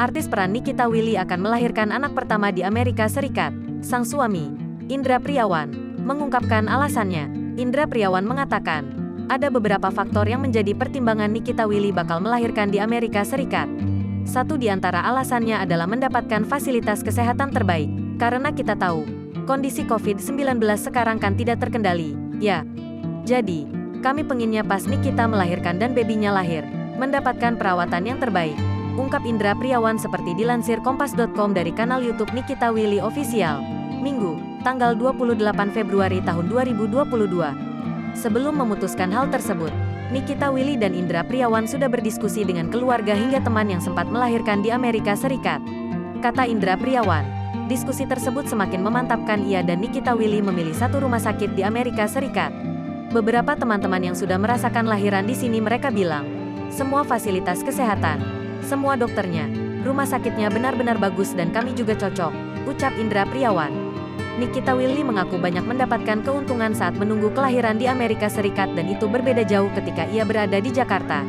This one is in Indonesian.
artis peran Nikita Willy akan melahirkan anak pertama di Amerika Serikat. Sang suami, Indra Priawan, mengungkapkan alasannya. Indra Priawan mengatakan, ada beberapa faktor yang menjadi pertimbangan Nikita Willy bakal melahirkan di Amerika Serikat. Satu di antara alasannya adalah mendapatkan fasilitas kesehatan terbaik. Karena kita tahu, kondisi COVID-19 sekarang kan tidak terkendali, ya. Jadi, kami pengennya pas Nikita melahirkan dan bebinya lahir, mendapatkan perawatan yang terbaik. Ungkap Indra Priawan seperti dilansir Kompas.com dari kanal YouTube Nikita Willy Official. Minggu, tanggal 28 Februari tahun 2022. Sebelum memutuskan hal tersebut, Nikita Willy dan Indra Priawan sudah berdiskusi dengan keluarga hingga teman yang sempat melahirkan di Amerika Serikat. Kata Indra Priawan, diskusi tersebut semakin memantapkan ia dan Nikita Willy memilih satu rumah sakit di Amerika Serikat. Beberapa teman-teman yang sudah merasakan lahiran di sini mereka bilang, semua fasilitas kesehatan, semua dokternya, rumah sakitnya benar-benar bagus dan kami juga cocok, ucap Indra Priawan. Nikita Willy mengaku banyak mendapatkan keuntungan saat menunggu kelahiran di Amerika Serikat dan itu berbeda jauh ketika ia berada di Jakarta.